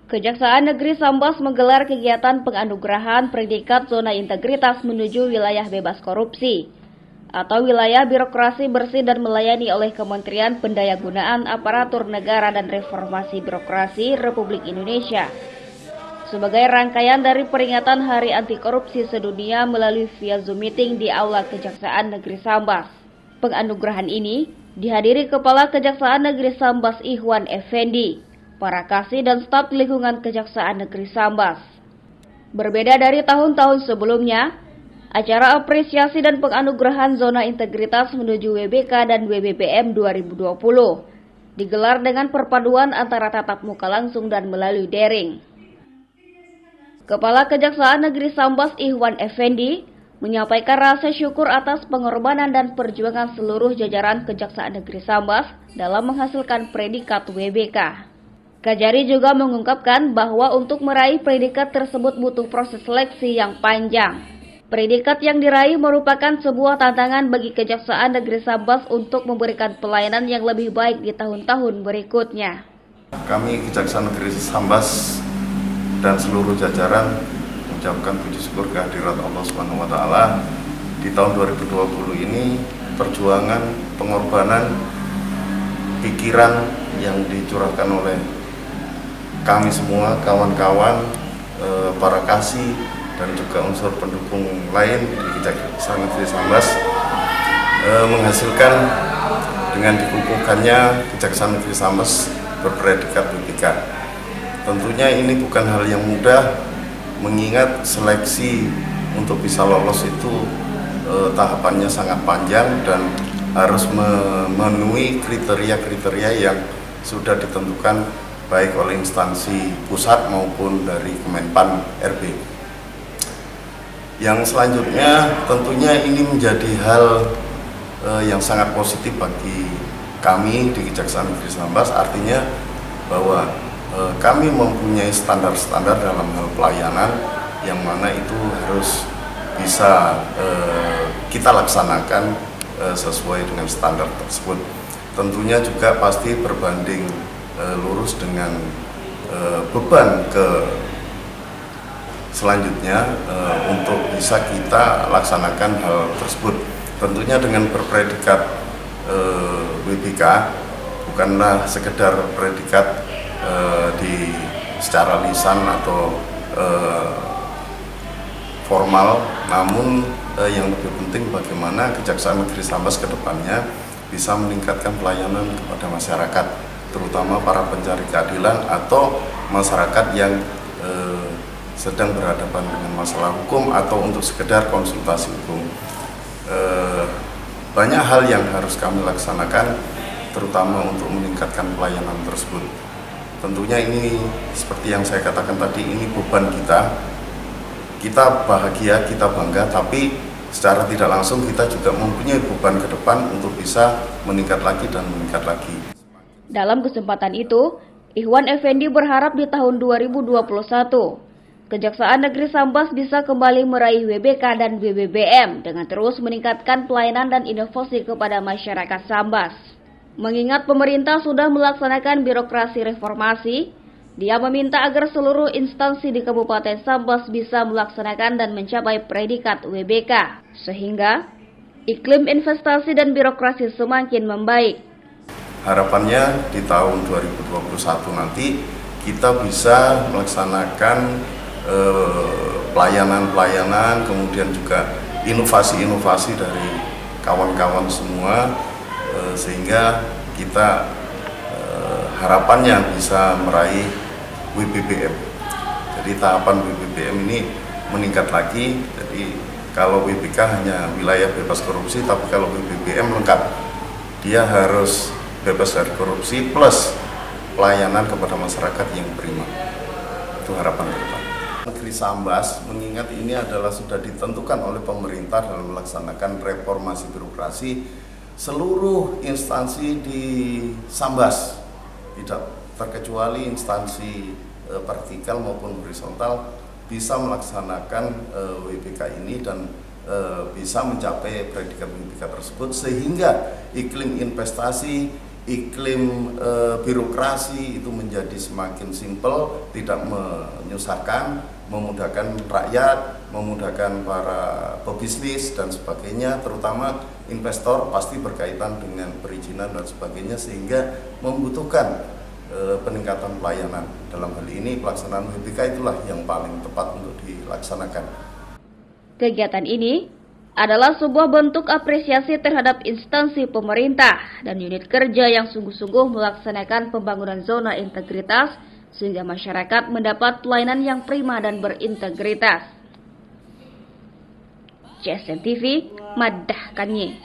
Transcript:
Kejaksaan Negeri Sambas menggelar kegiatan penganugerahan predikat zona integritas menuju wilayah bebas korupsi atau wilayah birokrasi bersih dan melayani oleh Kementerian Pendayagunaan Aparatur Negara dan Reformasi Birokrasi Republik Indonesia. Sebagai rangkaian dari peringatan Hari Anti Korupsi Sedunia melalui via Zoom meeting di Aula Kejaksaan Negeri Sambas. Penganugerahan ini dihadiri Kepala Kejaksaan Negeri Sambas Ihwan Effendi, para kasih dan staf lingkungan Kejaksaan Negeri Sambas. Berbeda dari tahun-tahun sebelumnya, acara apresiasi dan penganugerahan zona integritas menuju WBK dan WBBM 2020 digelar dengan perpaduan antara tatap muka langsung dan melalui daring. Kepala Kejaksaan Negeri Sambas Ihwan Effendi menyampaikan rasa syukur atas pengorbanan dan perjuangan seluruh jajaran Kejaksaan Negeri Sambas dalam menghasilkan predikat WBK. Kajari juga mengungkapkan bahwa untuk meraih predikat tersebut butuh proses seleksi yang panjang. Predikat yang diraih merupakan sebuah tantangan bagi Kejaksaan Negeri Sambas untuk memberikan pelayanan yang lebih baik di tahun-tahun berikutnya. Kami Kejaksaan Negeri Sambas dan seluruh jajaran mengucapkan puji syukur kehadirat Allah Subhanahu wa taala di tahun 2020 ini. Perjuangan, pengorbanan, pikiran yang dicurahkan oleh kami semua, kawan-kawan, para kasih, dan juga unsur pendukung lain di Kejaksaan Negeri Sambas menghasilkan dengan dikukuhkannya Kejaksaan Negeri Sambas berpredikat WBK. Tentunya ini bukan hal yang mudah, mengingat seleksi untuk bisa lolos itu tahapannya sangat panjang dan harus memenuhi kriteria-kriteria yang sudah ditentukan baik oleh instansi pusat maupun dari Kemenpan RB. Yang selanjutnya tentunya ini menjadi hal yang sangat positif bagi kami di Kejaksaan Negeri Sambas, artinya bahwa kami mempunyai standar-standar dalam hal pelayanan yang mana itu harus bisa kita laksanakan sesuai dengan standar tersebut. Tentunya juga pasti berbanding lurus dengan beban ke selanjutnya untuk bisa kita laksanakan hal tersebut. Tentunya dengan berpredikat WBK bukanlah sekedar predikat secara lisan atau formal, namun yang lebih penting bagaimana Kejaksaan Negeri Sambas ke depannya bisa meningkatkan pelayanan kepada masyarakat, terutama para pencari keadilan atau masyarakat yang sedang berhadapan dengan masalah hukum atau untuk sekedar konsultasi hukum. Banyak hal yang harus kami laksanakan, terutama untuk meningkatkan pelayanan tersebut. Tentunya ini seperti yang saya katakan tadi, ini beban kita. Kita bahagia, kita bangga, tapi secara tidak langsung kita juga mempunyai beban ke depan untuk bisa meningkat lagi dan meningkat lagi. Dalam kesempatan itu, Ihwan Effendi berharap di tahun 2021, Kejaksaan Negeri Sambas bisa kembali meraih WBK dan WBBM dengan terus meningkatkan pelayanan dan inovasi kepada masyarakat Sambas. Mengingat pemerintah sudah melaksanakan birokrasi reformasi, dia meminta agar seluruh instansi di Kabupaten Sambas bisa melaksanakan dan mencapai predikat WBK, sehingga iklim investasi dan birokrasi semakin membaik. Harapannya di tahun 2021 nanti kita bisa melaksanakan pelayanan-pelayanan, kemudian juga inovasi-inovasi dari kawan-kawan semua, sehingga kita harapannya bisa meraih WBBM. Jadi tahapan WBBM ini meningkat lagi. Jadi kalau WBK hanya wilayah bebas korupsi, tapi kalau WBBM lengkap, dia harus bebas dari korupsi plus pelayanan kepada masyarakat yang prima. Itu harapan kita. Negeri Sambas mengingat ini adalah sudah ditentukan oleh pemerintah dalam melaksanakan reformasi birokrasi, seluruh instansi di Sambas, tidak terkecuali instansi vertikal maupun horizontal, bisa melaksanakan WBK ini dan bisa mencapai predikat WBK tersebut, sehingga iklim investasi, iklim birokrasi itu menjadi semakin simpel, tidak menyusahkan, memudahkan rakyat, memudahkan para pebisnis dan sebagainya, terutama investor pasti berkaitan dengan perizinan dan sebagainya, sehingga membutuhkan peningkatan pelayanan. Dalam hal ini pelaksanaan UBK itulah yang paling tepat untuk dilaksanakan. Kegiatan ini adalah sebuah bentuk apresiasi terhadap instansi pemerintah dan unit kerja yang sungguh-sungguh melaksanakan pembangunan zona integritas sehingga masyarakat mendapat pelayanan yang prima dan berintegritas. CSN TV, Madah Kanye.